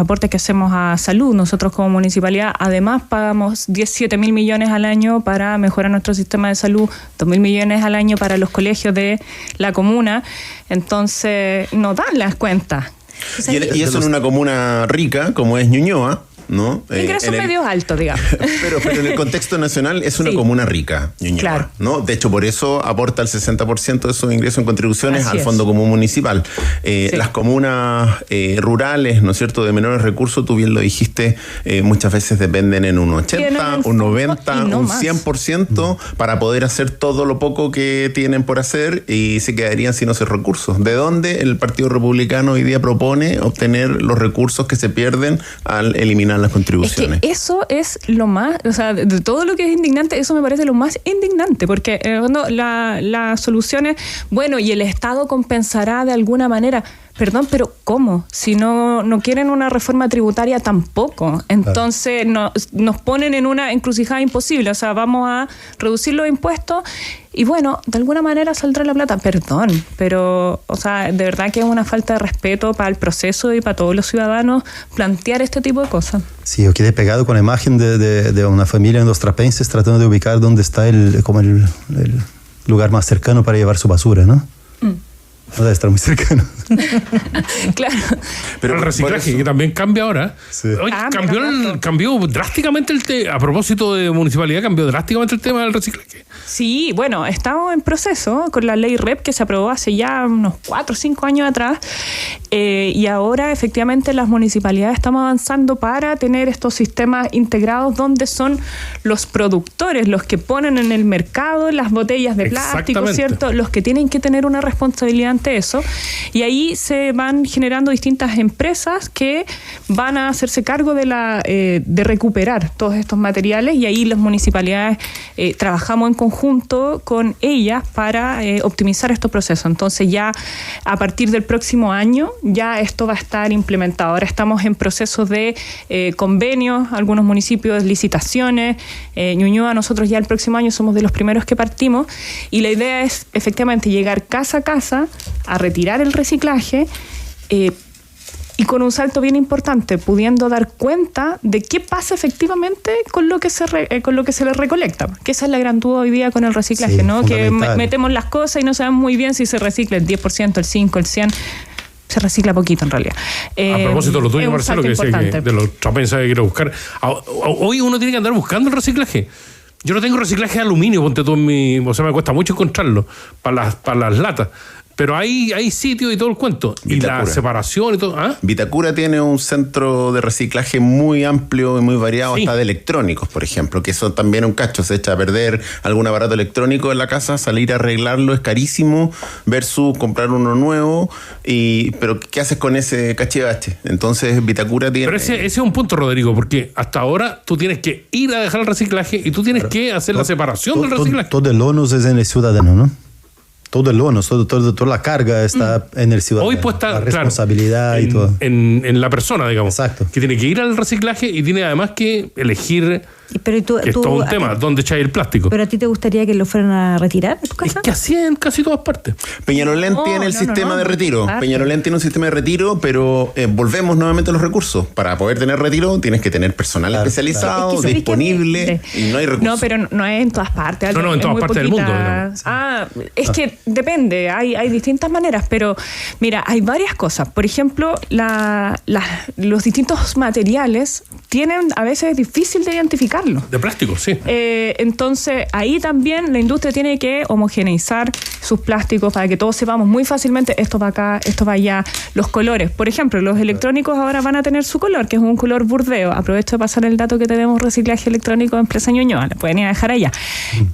aportes que hacemos a salud. Nosotros como municipalidad, además, pagamos 17.000 millones al año para mejorar nuestro sistema de salud, 2.000 millones al año para los colegios de la comuna. Entonces, no dan las cuentas. Y eso en una comuna rica como es Ñuñoa, ¿no? Ingresos medios altos, digamos. Pero en el contexto nacional es una comuna rica, Ñuñoa, claro. ¿No? De hecho, por eso aporta el 60% de sus ingresos en contribuciones al Fondo Común Municipal. Las comunas rurales, ¿no es cierto?, de menores recursos, tú bien lo dijiste, muchas veces dependen en un 80, un 90, un 100% para poder hacer todo lo poco que tienen por hacer y se quedarían sin esos recursos. ¿De dónde el Partido Republicano hoy día propone obtener los recursos que se pierden al eliminar las contribuciones? Es que eso es lo más, o sea, de todo lo que es indignante, eso me parece lo más indignante, porque la solución es, bueno, y el Estado compensará de alguna manera. Perdón, pero ¿cómo? Si no quieren una reforma tributaria tampoco. Entonces nos ponen en una encrucijada imposible. O sea, vamos a reducir los impuestos y bueno, de alguna manera saldrá la plata. Perdón, pero o sea, de verdad que es una falta de respeto para el proceso y para todos los ciudadanos plantear este tipo de cosas. Sí, yo quedé pegado con la imagen de una familia en Los Trapenses tratando de ubicar dónde está el lugar más cercano para llevar su basura, ¿no? No debe estar muy cercano. Claro. Pero el reciclaje, que también cambia ahora. Sí. Oye, cambió drásticamente a propósito de municipalidad, cambió drásticamente el tema del reciclaje. Sí, bueno, estamos en proceso con la ley REP que se aprobó hace ya unos 4 o 5 años atrás. Y ahora, efectivamente, las municipalidades estamos avanzando para tener estos sistemas integrados donde son los productores, los que ponen en el mercado las botellas de plástico, ¿cierto? Los que tienen que tener una responsabilidad ante eso. Y ahí se van generando distintas empresas que van a hacerse cargo de recuperar todos estos materiales y ahí las municipalidades trabajamos en conjunto con ellas para optimizar estos procesos. Entonces ya a partir del próximo año ya esto va a estar implementado. Ahora estamos en procesos de convenios, algunos municipios, licitaciones. Ñuñoa, nosotros ya el próximo año somos de los primeros que partimos y la idea es efectivamente llegar casa a casa a retirar el reciclaje y con un salto bien importante, pudiendo dar cuenta de qué pasa efectivamente con lo que se le recolecta, porque esa es la gran duda hoy día con el reciclaje, sí, ¿no? Que metemos las cosas y no sabemos muy bien si se recicla el 10%, el 5%, el 100%. Se recicla poquito en realidad. A propósito de lo tuyo, Marcelo, que decía que de los trapenses hay que ir a buscar. Hoy uno tiene que andar buscando el reciclaje. Yo no tengo reciclaje de aluminio, ponte tú o sea, me cuesta mucho encontrarlo para las latas. Pero hay sitios y todo el cuento. Vitacura. Y la separación y todo. ¿Ah? Vitacura tiene un centro de reciclaje muy amplio y muy variado, hasta de electrónicos, por ejemplo, que eso también es un cacho. Se echa a perder algún aparato electrónico en la casa, salir a arreglarlo es carísimo, versus comprar uno nuevo. Pero ¿qué haces con ese cachivache? Entonces Vitacura tiene... Pero ese es un punto, Rodrigo, porque hasta ahora tú tienes que ir a dejar el reciclaje y tú tienes que hacer la separación del reciclaje. Todo el onus es en el ciudadano, ¿no? Todo el onus, toda la carga está en el ciudadano. Hoy pues está, la responsabilidad y todo. En la persona, digamos. Exacto. Que tiene que ir al reciclaje y tiene además que elegir. Que es todo un tema, ¿dónde echáis el plástico? ¿Pero a ti te gustaría que lo fueran a retirar de tu casa? Es que así en casi todas partes. Peñalolén tiene el sistema de retiro. Peñalolén tiene un sistema de retiro, pero volvemos nuevamente a los recursos. Para poder tener retiro tienes que tener personal especializado, disponible, y no hay recursos. No, pero no es en todas partes. No, en todas partes del mundo. Es que depende, hay distintas maneras, pero mira, hay varias cosas. Por ejemplo, los distintos materiales tienen a veces difícil de identificarlo. De plástico, sí. Entonces, ahí también la industria tiene que homogeneizar sus plásticos para que todos sepamos muy fácilmente esto va acá, esto va allá. Los colores, por ejemplo, los electrónicos ahora van a tener su color, que es un color burdeo. Aprovecho de pasar el dato que tenemos reciclaje electrónico en Empresa Ñuñoa, le pueden ir a dejar allá.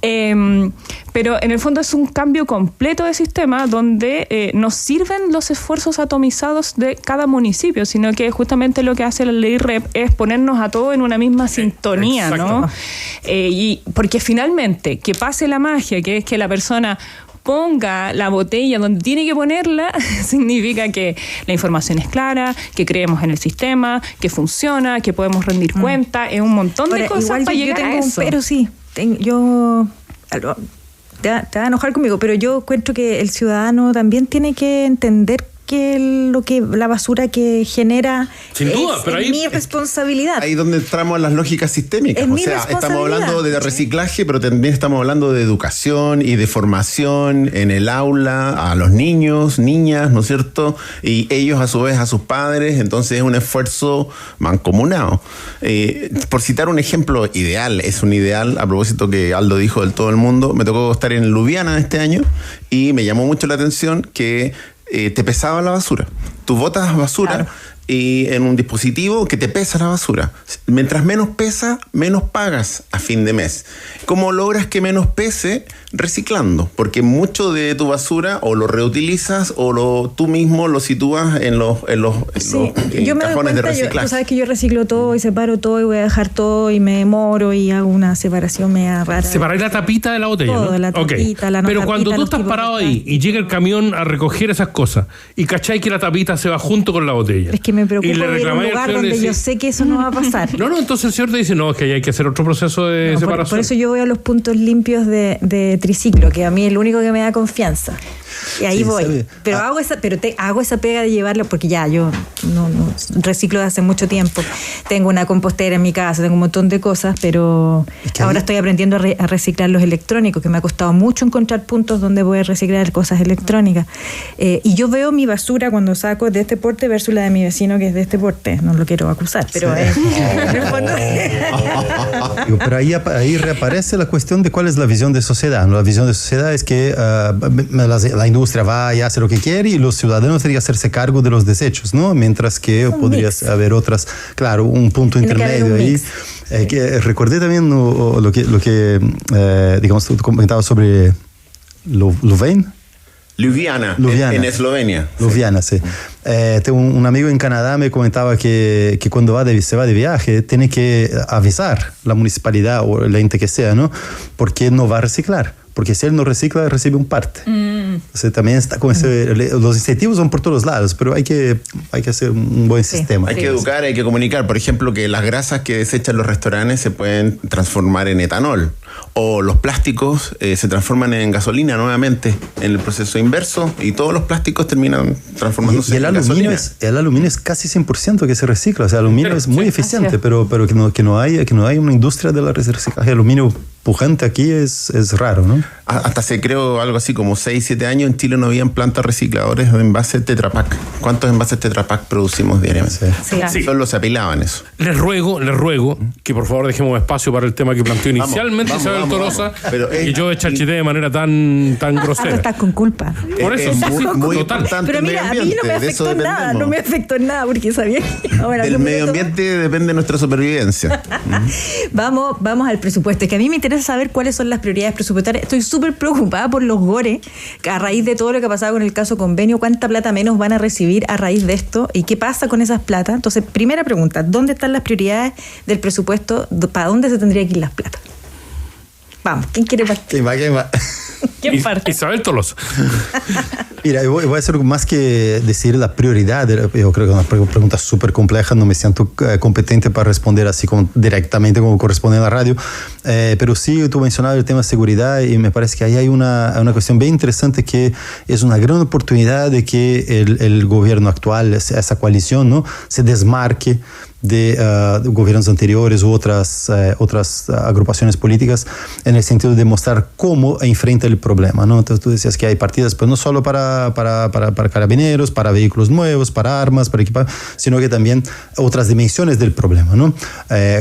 Pero en el fondo es un cambio completo de sistema donde no sirven los esfuerzos atomizados de cada municipio, sino que justamente lo que hace la ley REP es ponernos a todos en una misma sintonía, ¿no? Y porque finalmente que pase la magia, que es que la persona ponga la botella donde tiene que ponerla, significa que la información es clara, que creemos en el sistema, que funciona, que podemos rendir cuenta, es un montón de cosas para llegar a eso. Pero sí, te va a enojar conmigo, pero yo encuentro que el ciudadano también tiene que entender que la basura que genera sin duda, pero es mi responsabilidad. Ahí donde entramos en las lógicas sistémicas. Es o mi sea, estamos responsabilidad. hablando de reciclaje, pero también estamos hablando de educación y de formación en el aula a los niños, niñas, ¿no es cierto? Y ellos a su vez a sus padres, entonces es un esfuerzo mancomunado. Por citar un ejemplo ideal, es un ideal, a propósito que Aldo dijo del todo el mundo, me tocó estar en Ljubljana este año y me llamó mucho la atención que te pesaba la basura. Tú botas basura, claro, y en un dispositivo que te pesa la basura. Mientras menos pesa, menos pagas a fin de mes. ¿Cómo logras que menos pese? Reciclando, porque mucho de tu basura o lo reutilizas o tú mismo lo sitúas en los cajones de reciclaje. Tú sabes que yo reciclo todo y separo todo y voy a dejar todo y me demoro y hago una separación media rara. Separar la tapita de la botella, todo, ¿no? La tapita, la no Pero tapita, cuando tú estás parado ahí y llega el camión a recoger esas cosas y cachai que la tapita se va junto con la botella. Es que me preocupa ir a un lugar donde yo sé que eso no va a pasar. No, entonces el señor te dice, no, es que hay que hacer otro proceso de separación. Por eso yo voy a los puntos limpios de triciclo, que a mí es el único que me da confianza. Y ahí voy. Sabe. Pero hago esa pega de llevarlo, porque ya yo no reciclo de hace mucho tiempo. Tengo una compostera en mi casa, tengo un montón de cosas, pero ahora estoy aprendiendo a reciclar los electrónicos, que me ha costado mucho encontrar puntos donde voy a reciclar cosas electrónicas. Y yo veo mi basura cuando saco de este porte versus la de mi vecino, que es de este porte. No lo quiero acusar, pero pero ahí reaparece la cuestión de cuál es la visión de sociedad, ¿no? La visión de sociedad es que la industria va y hace lo que quiere y los ciudadanos tienen que hacerse cargo de los desechos, ¿no? Mientras que podría haber otras, claro, un punto intermedio ahí. Que recordé también lo que digamos, tú comentabas sobre Ljubljana, en Eslovenia. Ljubljana, sí. Tengo un amigo en Canadá me comentaba que cuando se va de viaje tiene que avisar la municipalidad o el ente que sea, ¿no? Porque no va a reciclar. Porque si él no recicla, recibe un parte. O sea, también está con los incentivos son por todos lados, pero hay que hacer un buen sistema. Hay que educar, hay que comunicar. Por ejemplo, que las grasas que desechan los restaurantes se pueden transformar en etanol. O los plásticos se transforman en gasolina nuevamente en el proceso inverso y todos los plásticos terminan transformándose en gasolina. El aluminio es casi 100% que se recicla. O sea, el aluminio es muy eficiente, pero que no hay una industria de la reciclaje de aluminio pujante aquí es raro, ¿no? Hasta se creó algo así como 6-7 años en Chile no habían plantas recicladores de envases Tetra Pak. ¿Cuántos envases Tetra Pak producimos diariamente? Sí. Solo se apilaban eso. Les ruego que por favor dejemos espacio para el tema que planteó inicialmente Isabel Tolosa y yo chachité de manera tan grosera. Tú estás con culpa. Por eso, muy total. importante. Pero mira, a mí no me afectó nada, porque sabía que ahora del medio ambiente depende nuestra supervivencia. Vamos al presupuesto, que a mí me interesa saber cuáles son las prioridades presupuestarias. Estoy súper preocupada por los GORE, a raíz de todo lo que ha pasado con el caso convenio, cuánta plata menos van a recibir a raíz de esto y qué pasa con esas plata. Entonces, primera pregunta, ¿dónde están las prioridades del presupuesto? ¿Para dónde se tendría que ir las plata? Vamos, ¿quién quiere partir? ¿Quién va? ¿Quién parte? Isabel Tolosa. Mira, voy a hacer más que decir la prioridad. Yo creo que es una pregunta súper compleja. No me siento competente para responder así directamente como corresponde en la radio. Pero sí, tú mencionabas el tema de seguridad y me parece que ahí hay una cuestión bien interesante que es una gran oportunidad de que el gobierno actual, esa coalición, ¿no?, se desmarque de gobiernos anteriores u otras agrupaciones políticas en el sentido de mostrar cómo enfrenta el problema, ¿no? Entonces tú decías que hay partidas, pues no solo para carabineros, para vehículos nuevos, para armas, para equipar, sino que también otras dimensiones del problema, ¿no?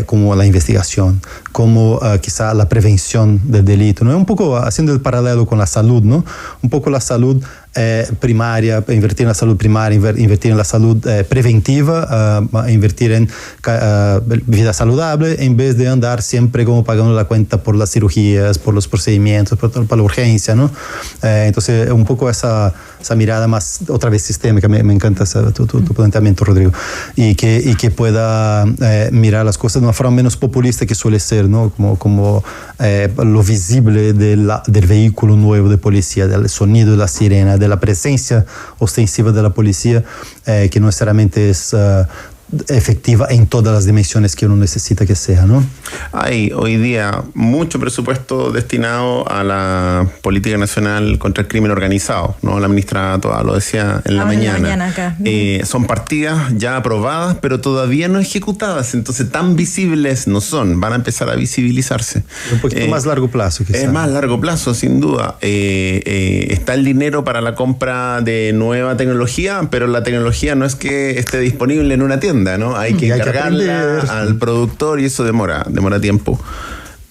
Como la investigación, como quizá la prevención del delito, ¿no? Un poco haciendo el paralelo con la salud, ¿no? Un poco la salud primaria, invertir en la salud primaria, invertir en la salud preventiva, invertir en vida saludable, en vez de andar siempre como pagando la cuenta por las cirugías, por los procedimientos, por la urgencia, ¿no? Entonces, un poco esa esa mirada más, otra vez sistémica. Me encanta tu planteamiento, Rodrigo. Y que pueda mirar las cosas de una forma menos populista que suele ser, ¿no? Como lo visible del vehículo nuevo de policía, del sonido de la sirena, de la presencia ostensiva de la policía, que no necesariamente es efectiva en todas las dimensiones que uno necesita que sea, ¿no? Hay hoy día mucho presupuesto destinado a la política nacional contra el crimen organizado, ¿no? La ministra Toa lo decía en la mañana acá. Son partidas ya aprobadas, pero todavía no ejecutadas, entonces tan visibles no son, van a empezar a visibilizarse. Un poquito más largo plazo, quizás. Es más largo plazo, sin duda. Está el dinero para la compra de nueva tecnología, pero la tecnología no es que esté disponible en una tienda, ¿no? Hay que encargarla al productor y eso demora tiempo.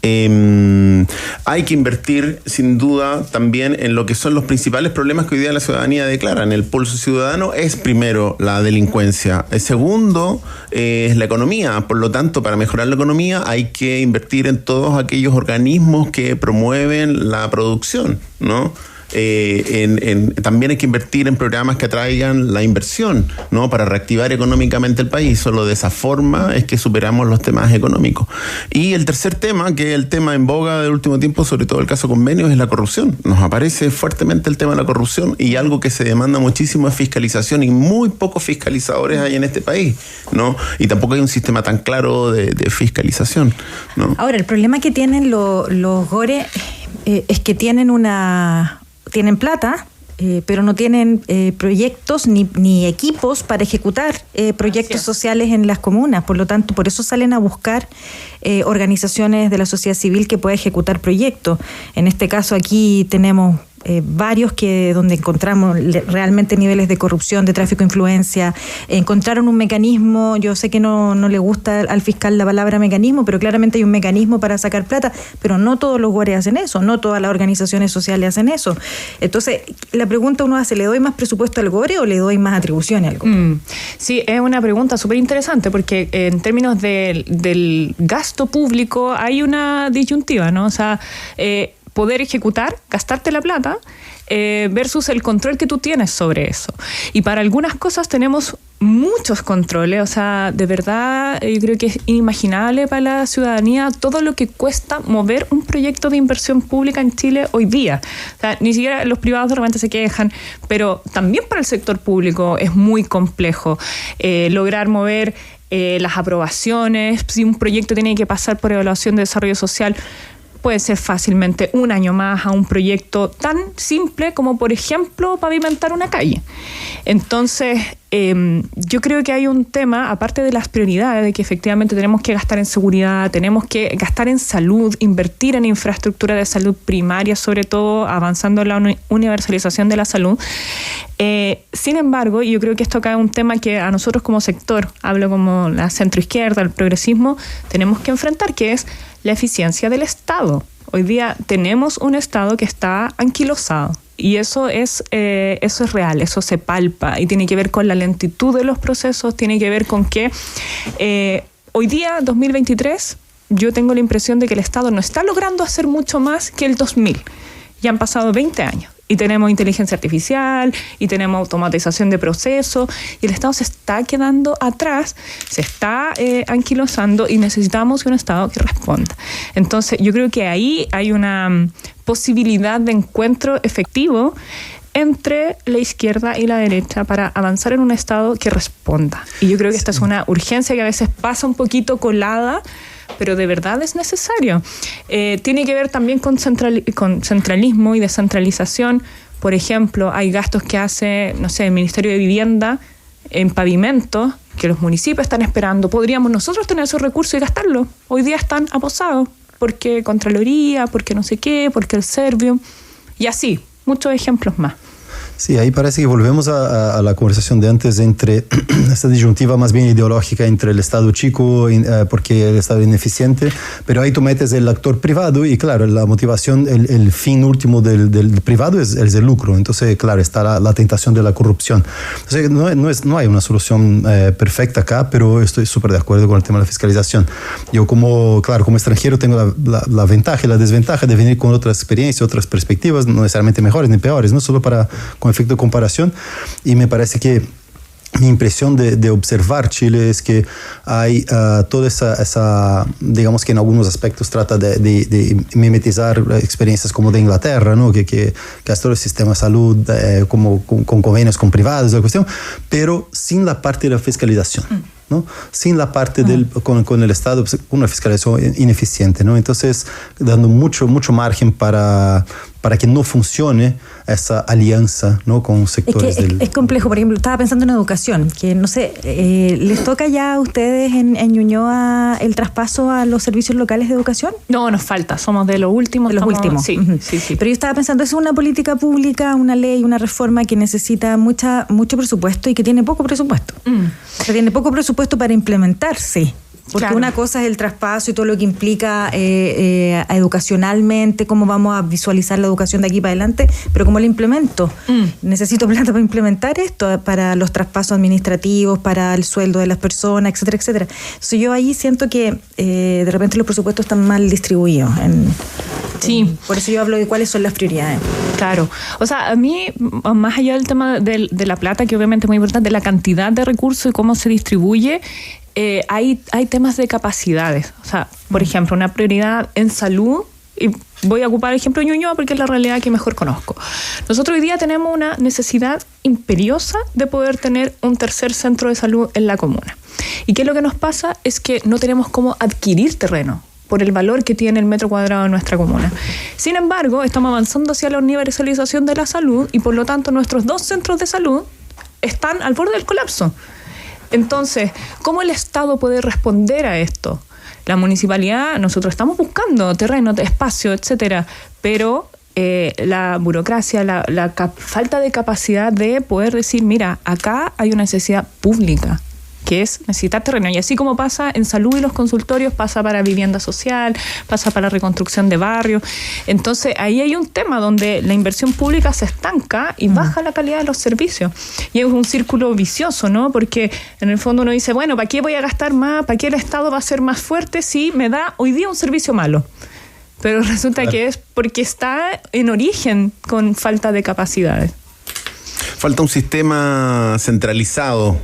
Hay que invertir sin duda también en lo que son los principales problemas que hoy día la ciudadanía declara. En el pulso ciudadano es primero la delincuencia, el segundo es la economía. Por lo tanto, para mejorar la economía hay que invertir en todos aquellos organismos que promueven la producción, ¿no? También hay que invertir en programas que atraigan la inversión, ¿no? Para reactivar económicamente el país. Solo de esa forma es que superamos los temas económicos. Y el tercer tema, que es el tema en boga del último tiempo, sobre todo el caso convenios, es la corrupción. Nos aparece fuertemente el tema de la corrupción, y algo que se demanda muchísimo es fiscalización, y muy pocos fiscalizadores hay en este país, ¿no? Y tampoco hay un sistema tan claro de fiscalización, ¿no? Ahora, el problema que tienen los GORE es que tienen plata, pero no tienen proyectos ni equipos para ejecutar proyectos sociales en las comunas. Por lo tanto, por eso salen a buscar organizaciones de la sociedad civil que pueda ejecutar proyectos. En este caso aquí tenemos varios donde encontramos realmente niveles de corrupción, de tráfico de influencia. Encontraron un mecanismo, yo sé que no le gusta al fiscal la palabra mecanismo, pero claramente hay un mecanismo para sacar plata, pero no todos los GORE hacen eso, no todas las organizaciones sociales hacen eso. Entonces, la pregunta uno hace, ¿le doy más presupuesto al GORE o le doy más atribuciones al GORE? Sí, es una pregunta súper interesante, porque en términos del gasto público hay una disyuntiva, ¿no? O sea, poder ejecutar, gastarte la plata, versus el control que tú tienes sobre eso. Y para algunas cosas tenemos muchos controles, o sea, de verdad yo creo que es inimaginable para la ciudadanía todo lo que cuesta mover un proyecto de inversión pública en Chile hoy día. O sea, ni siquiera los privados de repente se quejan, pero también para el sector público es muy complejo lograr mover las aprobaciones. Si un proyecto tiene que pasar por evaluación de desarrollo social, puede ser fácilmente un año más a un proyecto tan simple como, por ejemplo, pavimentar una calle. Entonces, yo creo que hay un tema, aparte de las prioridades, de que efectivamente tenemos que gastar en seguridad, tenemos que gastar en salud, invertir en infraestructura de salud primaria, sobre todo avanzando en la universalización de la salud. Sin embargo, yo creo que esto acá es un tema que a nosotros como sector, hablo como la centroizquierda, el progresismo, tenemos que enfrentar, que es la eficiencia del Estado. Hoy día tenemos un Estado que está anquilosado, y eso es real, eso se palpa, y tiene que ver con la lentitud de los procesos, tiene que ver con que hoy día, 2023, yo tengo la impresión de que el Estado no está logrando hacer mucho más que el 2000. Ya han pasado 20 años. Y tenemos inteligencia artificial, y tenemos automatización de procesos, y el Estado se está quedando atrás, se está anquilosando, y necesitamos un Estado que responda. Entonces, yo creo que ahí hay una posibilidad de encuentro efectivo entre la izquierda y la derecha para avanzar en un Estado que responda. Y yo creo que esta es una urgencia que a veces pasa un poquito colada, pero de verdad es necesario. Tiene que ver también con centralismo y descentralización. Por ejemplo, hay gastos que hace, no sé, el Ministerio de Vivienda en pavimentos que los municipios están esperando. Podríamos nosotros tener esos recursos y gastarlos. Hoy día están aposados porque Contraloría, porque no sé qué, porque el Servio, y así, muchos ejemplos más. Sí, ahí parece que volvemos a la conversación de antes entre esta disyuntiva más bien ideológica entre el Estado chico, porque el Estado es ineficiente, pero ahí tú metes el actor privado y claro, la motivación, el fin último del privado es el lucro. Entonces, claro, está la tentación de la corrupción. Entonces, no hay una solución perfecta acá, pero estoy súper de acuerdo con el tema de la fiscalización. Yo como extranjero tengo la ventaja y la desventaja de venir con otras experiencias, otras perspectivas, no necesariamente mejores ni peores, no solo para efecto de comparación, y me parece que mi impresión de observar Chile es que hay toda esa, digamos que en algunos aspectos trata de mimetizar experiencias como de Inglaterra, ¿no? que es todo el sistema de salud como con convenios con privados, la cuestión, pero sin la parte de la fiscalización. ¿No? Sin la parte con el Estado, una fiscalización ineficiente, ¿no? Entonces, dando mucho margen para que no funcione esa alianza, ¿no? Con sectores es complejo. Por ejemplo, estaba pensando en educación, que no sé, ¿les toca ya a ustedes en Ñuñoa el traspaso a los servicios locales de educación? No, nos falta, somos de los últimos. De los últimos. Sí, sí. Pero yo estaba pensando, es una política pública, una ley, una reforma que necesita mucho presupuesto y que tiene poco presupuesto. O sea, tiene poco presupuesto para implementarse. Porque una cosa es el traspaso y todo lo que implica educacionalmente, cómo vamos a visualizar la educación de aquí para adelante, pero cómo la implemento. Necesito plata para implementar esto, para los traspasos administrativos, para el sueldo de las personas, etcétera, etcétera. Entonces yo ahí siento que de repente los presupuestos están mal distribuidos. Sí. Por eso yo hablo de cuáles son las prioridades. Claro. O sea, a mí, más allá del tema de la plata, que obviamente es muy importante, la cantidad de recursos y cómo se distribuye, hay temas de capacidades. O sea, por ejemplo, una prioridad en salud, y voy a ocupar el ejemplo de Ñuñoa porque es la realidad que mejor conozco. Nosotros hoy día tenemos una necesidad imperiosa de poder tener un tercer centro de salud en la comuna. ¿Y qué es lo que nos pasa? Es que no tenemos cómo adquirir terreno por el valor que tiene el metro cuadrado de nuestra comuna. Sin embargo, estamos avanzando hacia la universalización de la salud y por lo tanto nuestros 2 centros de salud están al borde del colapso. Entonces, ¿cómo el Estado puede responder a esto? La municipalidad, nosotros estamos buscando terreno, espacio, etcétera, pero la burocracia, la falta de capacidad de poder decir, mira, acá hay una necesidad pública, que es necesitar terreno. Y así como pasa en salud y los consultorios, pasa para vivienda social, pasa para la reconstrucción de barrios. Entonces, ahí hay un tema donde la inversión pública se estanca y baja la calidad de los servicios. Y es un círculo vicioso, ¿no? Porque en el fondo uno dice, bueno, ¿para qué voy a gastar más? ¿Para qué el Estado va a ser más fuerte si me da hoy día un servicio malo? Pero resulta que es porque está en origen con falta de capacidades. Falta un sistema centralizado.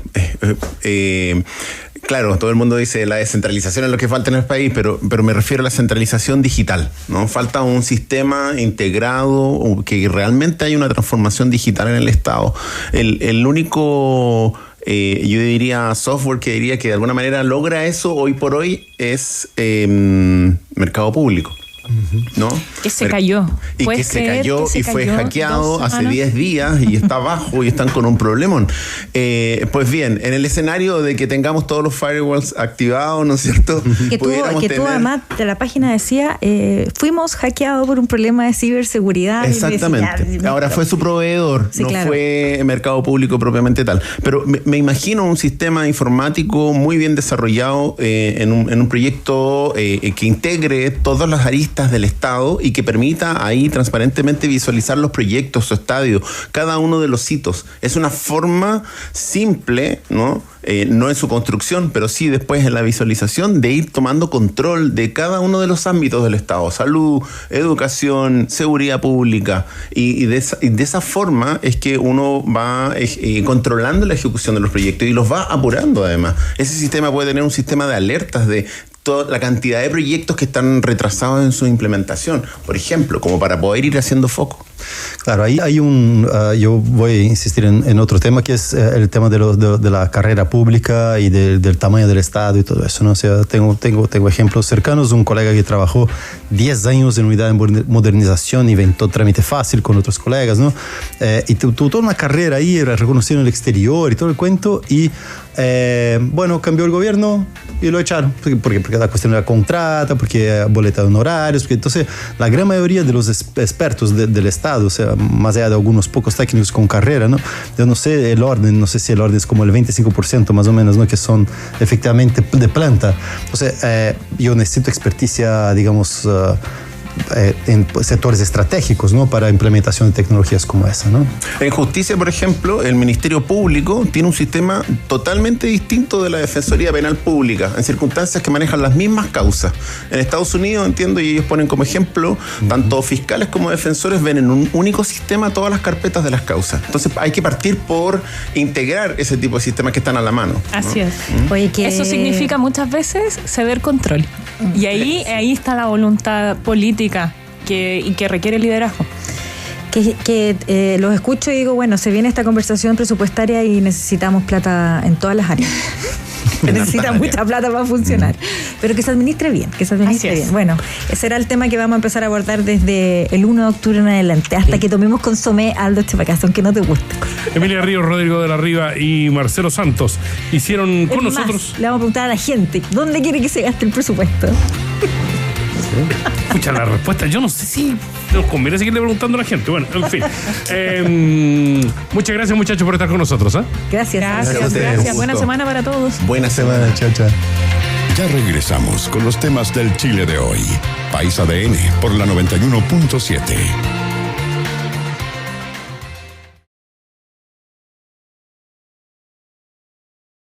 Claro, todo el mundo dice la descentralización es lo que falta en el país, pero me refiero a la centralización digital, ¿no? Falta un sistema integrado, que realmente haya una transformación digital en el Estado. El único, yo diría, software que diría que de alguna manera logra eso hoy por hoy es mercado público. ¿No? Que se cayó. Y que se cayó y fue hackeado hace 10 días y está abajo y están con un problemón. Pues bien, en el escenario de que tengamos todos los firewalls activados, ¿no es cierto? Que tú además de la página decía, fuimos hackeados por un problema de ciberseguridad. Exactamente. Ahora fue su proveedor, sí, no claro. Fue mercado público propiamente tal. Pero me imagino un sistema informático muy bien desarrollado en un proyecto que integre todas las aristas del Estado y que permita ahí transparentemente visualizar los proyectos, su estadio, cada uno de los hitos. Es una forma simple, ¿no? No en su construcción, pero sí después en la visualización, de ir tomando control de cada uno de los ámbitos del Estado: salud, educación, seguridad pública, y de esa forma es que uno va controlando la ejecución de los proyectos y los va apurando. Además, ese sistema puede tener un sistema de alertas de toda la cantidad de proyectos que están retrasados en su implementación, por ejemplo, como para poder ir haciendo foco. Claro, ahí hay yo voy a insistir en otro tema, que es el tema de la carrera pública y del tamaño del Estado y todo eso, ¿no? O sea, tengo ejemplos cercanos. Un colega que trabajó 10 años en unidad de modernización y inventó trámite fácil con otros colegas, ¿no? Y tuvo toda una carrera ahí, era reconocido en el exterior y todo el cuento, y bueno, cambió el gobierno y lo echaron, porque la cuestión de la contrata, porque boleta de honorarios, porque entonces la gran mayoría de los expertos del Estado, o sea, más allá de algunos pocos técnicos con carrera, ¿no? Yo no sé el orden, no sé si el orden es como el 25% más o menos, ¿no? Que son efectivamente de planta. O sea, yo necesito experticia, digamos, en sectores estratégicos, ¿no? Para implementación de tecnologías como esa, ¿no? En justicia, por ejemplo, el Ministerio Público tiene un sistema totalmente distinto de la Defensoría Penal Pública, en circunstancias que manejan las mismas causas. En Estados Unidos, entiendo, y ellos ponen como ejemplo, tanto fiscales como defensores ven en un único sistema todas las carpetas de las causas. Entonces hay que partir por integrar ese tipo de sistemas que están a la mano, ¿no? Así es. Oye, Eso significa muchas veces ceder control. Y ahí está la voluntad política que requiere liderazgo. Que los escucho y digo, bueno, se viene esta conversación presupuestaria y necesitamos plata en todas las áreas. Se necesita mucha plata para funcionar. Pero que se administre bien, bien. Bueno, ese era el tema que vamos a empezar a abordar desde el 1 de octubre en adelante, hasta que tomemos consomé Aldo Chapacas, aunque no te guste. Emilia Ríos, Rodrigo de la Riva y Marcelo Santos hicieron con nosotros. Le vamos a preguntar a la gente, ¿dónde quiere que se gaste el presupuesto? Escucha la respuesta, yo no sé si nos conviene seguirle preguntando a la gente. Bueno, en fin. Muchas gracias, muchachos, por estar con nosotros. Gracias. Buena semana para todos. Buena semana. Chao. Ya regresamos con los temas del Chile de hoy. País ADN por la 91.7.